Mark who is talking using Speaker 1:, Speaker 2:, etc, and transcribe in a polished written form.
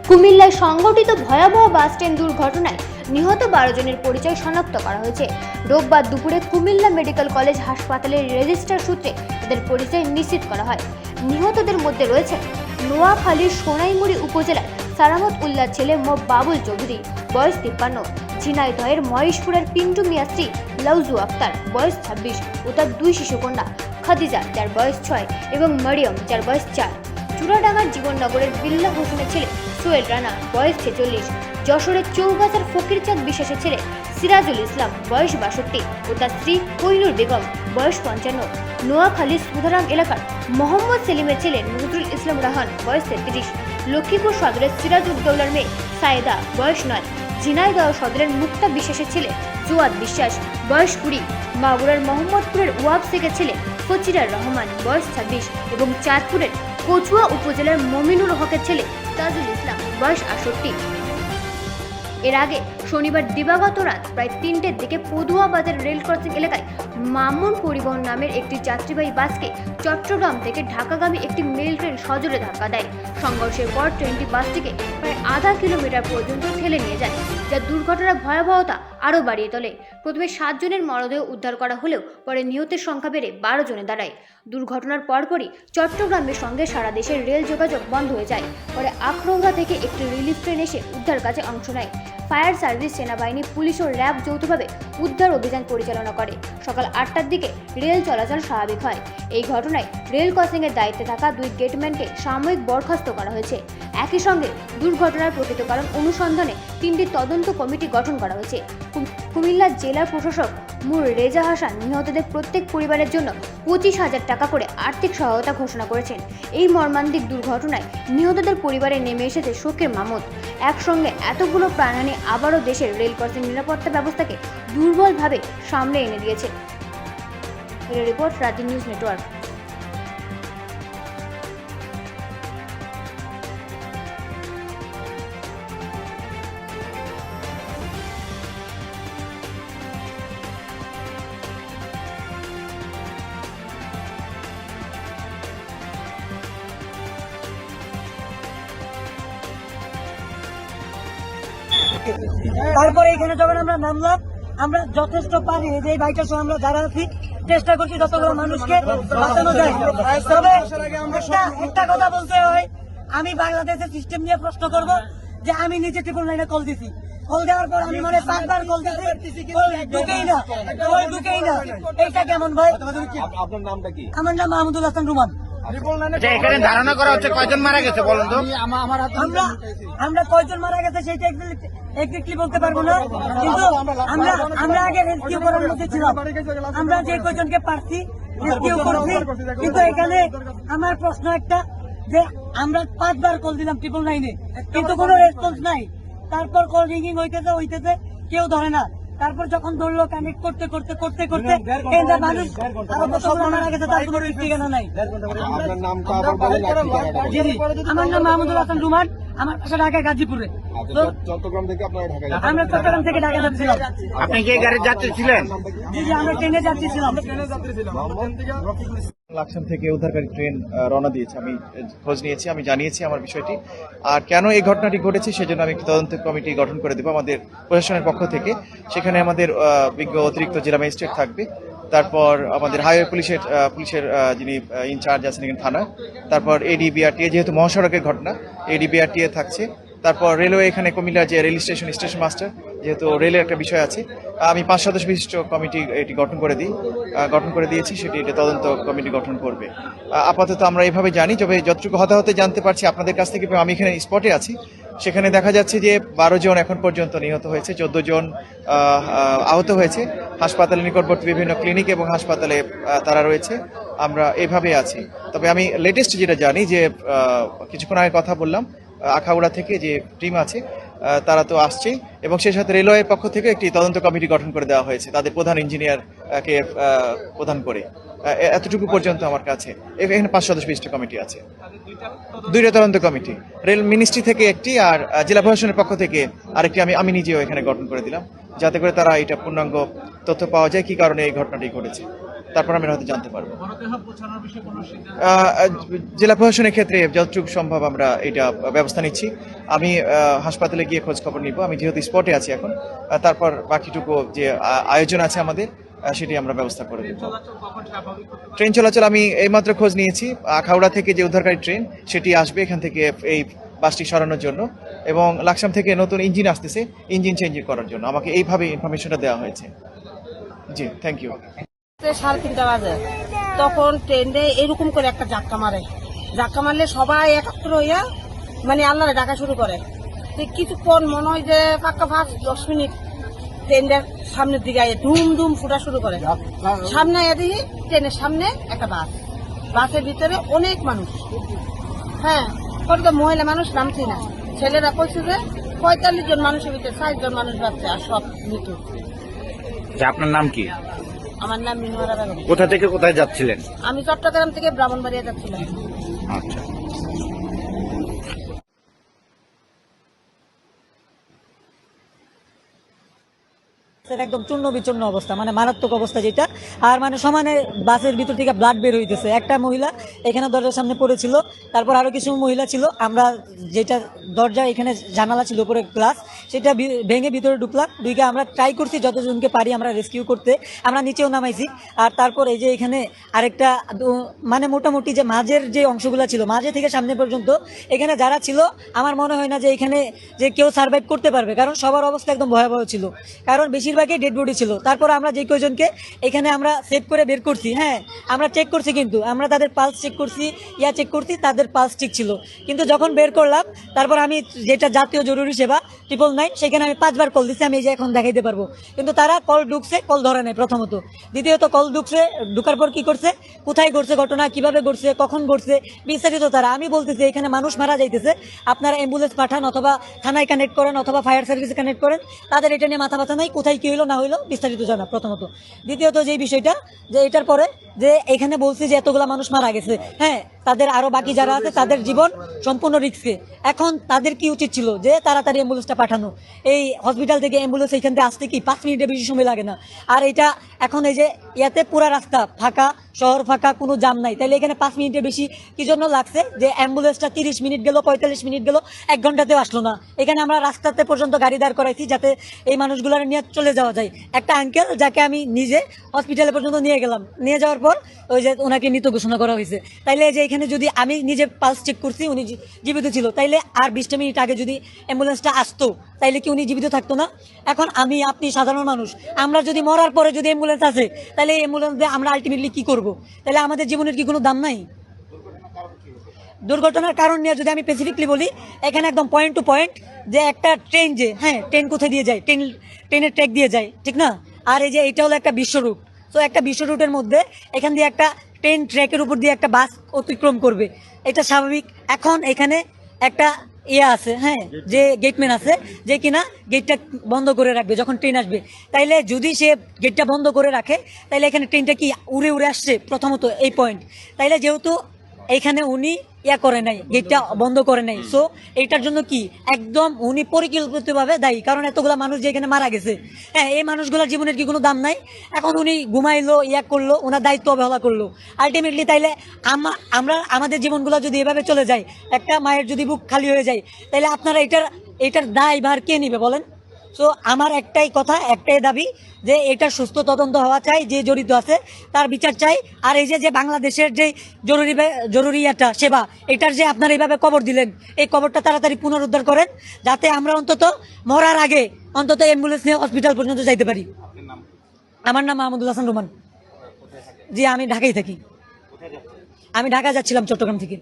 Speaker 1: কুমিল্লায় সংঘটিত ভয়াবহ বাস ট্রেন দুর্ঘটনায় নিহত 12 জনের পরিচয় শনাক্ত করা হয়েছে। রোববার দুপুরে কুমিল্লা মেডিকেল কলেজ হাসপাতালের রেজিস্ট্রার সূত্রে তাদের পরিচয় নিশ্চিত করা হয়। নিহতদের মধ্যে রয়েছেন নোয়াখালীর সোনাইমুড়ি উপজেলার সারামত উল্লাহ ছেলে মো বাবুল চৌধুরী, বয়স 53, ঝিনাইদহের মহেশপুরের পিন্টু মিয়া স্ত্রী লাউজু আক্তার, বয়স 26 ও তার 2 শিশুকন্যা খাদিজা, যার বয়স 6 এবং মরিয়ম, যার বয়স 4। চুরাডাঙ্গার জীবননগরের বিল্লাহ হোসেনের ছেলে সোহেল রানা, বয়স 46, যশোরের চৌগাছার ফকিরচাঁদ বিশ্বাসের ছেলে সিরাজুল ইসলাম, বয়স 62 ও তার স্ত্রী কৈনুর বেগম, বয়স 55। নোয়াখালীর সুধারাম এলাকার মোহাম্মদ সেলিমের ছেলে নজরুল ইসলাম রাহান, বয়স 33। লক্ষ্মীপুর সদরের সিরাজ উদ্দৌলার মেয়ে সায়েদা, বয়স 9। ঝিনাইদহ সদরের মুক্তা বিশ্বাসের ছেলে জুয়াদ বিশ্বাস, বয়স 20। মাগুরার মোহাম্মদপুরের ওয়াব শেখের ছেলে ফচিরার রহমান, বয়স 26 এবং চাঁদপুরের কচুয়া উপজেলার মমিনুল হকের ছেলে তাজুল ইসলাম, বয়স 68। এর আগে শনিবার দিবাগত রাত প্রায় 3টের দিকে পদুয়া বাজার রেল ক্রসিং এলাকায় মামুন পরিবহন নামের একটি যাত্রীবাহী বাসকে চট্টগ্রাম থেকে ঢাকাগামী একটি মেল ট্রেন সজোরে ধাক্কা দেয়। সংঘর্ষের পর ট্রেনটি বাসটিকে প্রায় আধা কিলোমিটার পর্যন্ত ঠেলে নিয়ে যায়, যা দুর্ঘটনার ভয়াবহতা আরও বাড়িয়ে তোলে। প্রথমে 7 জনের মরদেহ উদ্ধার করা হলেও পরে নিহতের সংখ্যা বেড়ে 12 জনে দাঁড়ায়। দুর্ঘটনার পরপরই চট্টগ্রামের সঙ্গে সারা দেশের রেল যোগাযোগ বন্ধ হয়ে যায়। পরে আখরৌড়া থেকে একটি রিলিফ ট্রেন এসে উদ্ধার কাজে অংশ নেয়। ফায়ার সার্ভিস, সেনাবাহিনী, পুলিশ ও র্যাব যৌথভাবে উদ্ধার অভিযান পরিচালনা করে। সকাল 8টার দিকে রেল চলাচল স্বাভাবিক হয়। এই ঘটনায় রেল ক্রসিংয়ের দায়িত্বে থাকা 2 গেটম্যানকে সাময়িক বরখাস্ত করা হয়েছে। একই সঙ্গে দুর্ঘটনার প্রকৃত কারণ অনুসন্ধানে 3টি তদন্ত কমিটি গঠন করা হয়েছে। কুমিল্লা জেলা প্রশাসক মুর রেজা হাসান নিহতদের প্রত্যেক পরিবারের জন্য 25,000 টাকা করে আর্থিক সহায়তা ঘোষণা করেছেন। এই মর্মান্তিক দুর্ঘটনায় নিহতদের পরিবারে নেমে এসেছে শোকের মামুদ। একসঙ্গে এতগুলো প্রাণহানি আবারও দেশের রেল ক্রসিং নিরাপত্তা ব্যবস্থাকে দুর্বলভাবে সামনে এনে দিয়েছে। রিপোর্ট রাতি নিউজ নেটওয়ার্ক।
Speaker 2: তারপরে এখানে যখন আমরা নামলাম, আমরা যথেষ্ট পারি যে বাইকটার সঙ্গে আমরা যারা আছি চেষ্টা করছি যতগুলো মানুষকে বাঁচানো যায়। তবে একটা কথা বলতে হয়, আমি বাংলাদেশের সিস্টেম নিয়ে প্রশ্ন করব যে আমি নিজে ট্রিপল লাইনে কল দিছি, কল দেওয়ার পর আমি মনে 5বার কল দিছি, ঢুকেই না। এইটা কেমন ভাই?
Speaker 3: আপনার নামটা কি?
Speaker 2: আমার নাম মাহমুদুল হাসান রুমান।
Speaker 4: এখানে ধারণা করা হচ্ছে কয়জন মারা গেছে বলুন তো?
Speaker 2: আমরা কয়জন মারা গেছে সেটা এক্সাক্টলি বলতে পারবো না, কিন্তু আমরা আগে রেস্কিউ করার মধ্যে ছিলাম। আমরা যে কয়জনকে পারছি রেস্কিউ করছি, কিন্তু এখানে আমার প্রশ্ন একটা যে আমরা 5বার কল দিলাম ট্রিপল লাইনে, কিন্তু কোনো রেসপন্স নাই। তারপর কল রিঙ্গিং হইতেছে, কেউ ধরে না। তারপর যখন ধরলো কানেক্ট করতে মানুষ মারা গেছে, তার কোনো ঠিকানা নাই। আমার নাম মাহমুদুল হাসান রুমান, আমার বাসা ঢাকা গাজীপুরে।
Speaker 3: চট্টগ্রাম থেকে আপনারা ঢাকা
Speaker 2: আমরা চট্টগ্রাম থেকে ঢাকা যাচ্ছিলাম।
Speaker 4: আপনি কি গাড়ির যাত্রী ছিলেন?
Speaker 2: জি, আমরা ট্রেনে যাচ্ছিলাম।
Speaker 5: লাকসাম থেকে উদ্ধারকারী ট্রেন রওনা দিয়েছে। আমি খোঁজ নিয়েছি, আমি জানিয়েছি আমার বিষয়টি। আর কেন এই ঘটনাটি ঘটেছে সেজন্য আমি একটি তদন্ত কমিটি গঠন করে দেবো আমাদের প্রশাসনের পক্ষ থেকে। সেখানে আমাদের বিজ্ঞ অতিরিক্ত জেলা ম্যাজিস্ট্রেট থাকবে, তারপর আমাদের হাইওয়ে পুলিশের যিনি ইনচার্জ আছেন এখানে থানা, তারপর এডিবিআরটিএ, যেহেতু মহাসড়কের ঘটনা এডিবিআরটিএ থাকছে, তারপর রেলওয়ে, এখানে কুমিল্লা যে রেল স্টেশন মাস্টার, যেহেতু রেলের একটা বিষয় আছে। আমি 5 সদস্য বিশিষ্ট কমিটি এটি গঠন করে দিয়েছি, সেটি এটা তদন্ত কমিটি গঠন করবে। আপাতত আমরা এইভাবে জানি, তবে যতটুকু হতে জানতে পারছি আপনাদের কাছ থেকে, আমি এখানে স্পটে আছি, সেখানে দেখা যাচ্ছে যে 12 জন এখন পর্যন্ত নিহত হয়েছে, 14 জন আহত হয়েছে। হাসপাতালের নিকটবর্তী বিভিন্ন ক্লিনিক এবং হাসপাতালে তারা রয়েছে। আমরা এইভাবে আছি। তবে আমি লেটেস্ট যেটা জানি যে কিছুক্ষণ আগে কথা বললাম, আখাউড়া থেকে যে টিম আছে তারা তো আসছেই, এবং সেই সাথে রেলওয়ের পক্ষ থেকে একটি তদন্ত কমিটি গঠন করে দেওয়া হয়েছে তাদের প্রধান ইঞ্জিনিয়ারকে প্রদান করে। এতটুকু পর্যন্ত আমার কাছে। এখানে 5 সদস্য বিশিষ্ট কমিটি আছে, 2টা তদন্ত কমিটি, রেল মিনিস্ট্রি থেকে একটি আর জেলা প্রশাসনের পক্ষ থেকে আরেকটি। আমি নিজেও এখানে গঠন করে দিলাম, যাতে করে তারা এটা পূর্ণাঙ্গ তথ্য পাওয়া যায় কি কারণে এই ঘটনাটি ঘটেছে। তারপর আমরা হয়তো জানতে পারবো। জেলা প্রশাসনের ক্ষেত্রে যতটুকু সম্ভব আমরা এটা ব্যবস্থা নিচ্ছি। আমি হাসপাতালে গিয়ে খোঁজ খবর নিব, আমি যেহেতু স্পটে আছি এখন। তারপর বাকিটুকু যে আয়োজন আছে আমাদের সেটি আমরা ব্যবস্থা করে দেব। ট্রেন চলাচল আমি এইমাত্র খোঁজ নিয়েছি, আখাউড়া থেকে যে উদ্ধারকারী ট্রেন সেটি আসবে এখান থেকে এই বাসটি সরানোর জন্য, এবং লাকসাম থেকে নতুন ইঞ্জিন আসতেছে ইঞ্জিন চেঞ্জ করার জন্য। আমাকে এইভাবে ইনফরমেশনটা দেওয়া হয়েছে। জি, থ্যাংক ইউ।
Speaker 6: 3:30 বাজে তখন ট্রেনে এরকম করে একটা ধাক্কা মারলে সবাই একাত্র হইয়া মানে আল্লাহরে ডাকা শুরু করে। কিছুক্ষণ মনে হয় যে পাক্কা 5-10 মিনিট ট্রেনটার সামনের দিকে আইয়ে ধুম ধুম ফুটা শুরু করে। সামনে আইয়া দেখি ট্রেনের সামনে একটা বাসের ভিতরে অনেক মানুষ। হ্যাঁ, পরে তো মহিলা মানুষ নামছি না, ছেলেরা কইছে যে 45 জন মানুষের ভিতরে 4 জন মানুষ বাচ্চা আর সব মৃত্যু।
Speaker 4: আপনার নাম কি?
Speaker 6: আমার নাম মিনুয়ারা বেগম।
Speaker 4: কোথা থেকে কোথায় যাচ্ছিলেন?
Speaker 6: আমি চট্টগ্রাম থেকে ব্রাহ্মণবাড়িয়া যাচ্ছিলাম।
Speaker 4: আচ্ছা।
Speaker 7: একদম চূর্ণ বিচূর্ণ অবস্থা, মানে মারাত্মক অবস্থা যেটা। আর মানে সমানে বাসের ভিতর থেকে ব্লাড বের হইতেছে। একটা মহিলা এখানে দরজার সামনে পড়েছিল, তারপর আরো কিছু মহিলা ছিল। আমরা যেটা দরজা এখানে জানালা ছিল উপরে গ্লাস, সেটা ভেঙে ভিতরে ঢুকলাম। ঢুকে আমরা ট্রাই করছি যতজনকে পারি আমরা রেস্কিউ করতে, আমরা নিচেও নামাইছি। আর তারপর এই যে এখানে আরেকটা মানে মোটামুটি যে মাঝের যে অংশগুলো ছিল, মাঝে থেকে সামনে পর্যন্ত এখানে যারা ছিল, আমার মনে হয় না যে এখানে যে কেউ সার্ভাইভ করতে পারবে, কারণ সবার অবস্থা একদম ভয়াবহ ছিল, কারণ বেশিরভাগই ডেড বডি ছিল। তারপর আমরা যে কয়জনকে এখানে আমরা সেভ করে বের করছি, হ্যাঁ আমরা চেক করছি, কিন্তু আমরা তাদের পালস চেক করছি, চেক করছি, তাদের পালস ঠিক ছিল। কিন্তু যখন বের করলাম, তারপর আমি যেটা জাতীয় জরুরি সেবা 999, সেখানে আমি 5 বার কল দিচ্ছি, আমি এই যে এখন দেখাইতে পারবো। কিন্তু তারা কল ঢুকছে, কল ধরে নেয় প্রথমত। দ্বিতীয়ত কল ঢুকছে, ঢুকার পর কি করছে, কোথায় ঘটছে ঘটনা, কিভাবে ঘটছে, কখন ঘটছে, বিস্তারিত তারা। আমি বলতেছি এখানে মানুষ মারা যাইতেছে, আপনারা অ্যাম্বুলেন্স পাঠান, অথবা থানায় কানেক্ট করেন, অথবা ফায়ার সার্ভিসে কানেক্ট করেন। তাদের এটা নিয়ে মাথা ব্যথা নাই, কোথায় কি হইলো না হইলো বিস্তারিত জানা প্রথমত। দ্বিতীয়ত যে বিষয়টা, যে এটার পরে যে এখানে বলছি যে এতগুলা মানুষ মারা গেছে, হ্যাঁ তাদের আরো বাকি যারা আছে তাদের জীবন সম্পূর্ণ রিস্কে। এখন তাদের কি উচিত ছিল, যে তাড়াতাড়ি অ্যাম্বুলেন্সটা পাঠানো। এই হসপিটাল থেকে অ্যাম্বুলেন্স এখান থেকে আসতে কি 5 মিনিটের বেশি সময় লাগে না। আর এটা এখন এই যে ইয়াতে পুরা রাস্তা ফাঁকা, শহর ফাঁকা, কোনো জাম নাই, তাইলে এখানে 5 মিনিটের বেশি কি জন্য লাগছে, যে অ্যাম্বুলেন্সটা 30 মিনিট গেল, 45 মিনিট গেল, 1 ঘন্টাতেও আসলো না। এখানে আমরা রাস্তাতে পর্যন্ত গাড়ি দাঁড় করাইছি যাতে এই মানুষগুলো নিয়ে চলে যাওয়া যায়। একটা আঙ্কেল যাকে আমি নিজে হসপিটালে পর্যন্ত নিয়ে গেলাম, নিয়ে যাওয়ার পর ওই যে ওনাকে মৃত ঘোষণা করা হয়েছে। তাইলে যে এখানে যদি আমি নিজে পালস চেক করছি, উনি জীবিত ছিল, তাইলে আর 20টা মিনিট আগে যদি অ্যাম্বুলেন্সটা আসতো, তাইলে কি উনি জীবিত থাকতো না? এখন আমি আপনি সাধারণ মানুষ, আমরা যদি মরার পরে যদি অ্যাম্বুলেন্স আসে, তাহলে এই অ্যাম্বুলেন্স দিয়ে আমরা আলটিমেটলি কি করব? তাহলে আমাদের জীবনের কি কোনো দাম নাই? দুর্ঘটনার কারণ নিয়ে যদি আমি স্পেসিফিকলি বলি, এখানে একদম পয়েন্ট টু পয়েন্ট, যে একটা ট্রেন, যে হ্যাঁ ট্রেন কোথায় দিয়ে যায়, ট্রেনের ট্র্যাক দিয়ে যায়, ঠিক না? আর এই যে এটা হলো একটা বিশ্ব রুট, তো একটা বিশ্ব রুটের মধ্যে এখান দিয়ে একটা ট্রেন ট্র্যাকের উপর দিয়ে একটা বাস অতিক্রম করবে, এটা স্বাভাবিক। এখন এখানে একটা আছে, হ্যাঁ যে গেটম্যান আছে, যে কিনা গেটটা বন্ধ করে রাখবে যখন ট্রেন আসবে। তাইলে যদি সে গেটটা বন্ধ করে রাখে, তাইলে এখানে ট্রেনটা কি উড়ে উড়ে আসছে প্রথমত, এই পয়েন্ট। তাইলে যেহেতু এইখানে উনি করে নাই, গেটটা বন্ধ করে নাই, সো এইটার জন্য কি একদম উনি পরিকল্পিতভাবে দায়ী, কারণ এতগুলা মানুষ যে এখানে মারা গেছে, হ্যাঁ এই মানুষগুলোর জীবনের কি কোনো দাম নাই? এখন উনি ঘুমাইলো, করলো, ওনার দায়িত্ব অবহেলা করলো আলটিমেটলি। তাইলে আমরা আমাদের জীবনগুলো যদি এভাবে চলে যায়, একটা মায়ের যদি বুক খালি হয়ে যায়, তাইলে আপনারা এটার দায় ভার কে নিবে বলেন? সো আমার একটাই কথা, একটাই দাবি, যে এটা সুস্থ তদন্ত হওয়া চাই, যে জড়িত আছে তার বিচার চাই। আর এই যে বাংলাদেশের যে জরুরি একটা সেবা, এটার যে আপনারা এইভাবে কবর দিলেন, এই কবরটা তাড়াতাড়ি পুনরুদ্ধার করেন, যাতে আমরা অন্তত মরার আগে অন্তত অ্যাম্বুলেন্স নিয়ে হসপিটাল পর্যন্ত যাইতে পারি। আমার নাম মাহমুদুল হাসান রোমান। জি, আমি ঢাকায় থাকি। আমি ঢাকা যাচ্ছিলাম চট্টগ্রাম থেকে।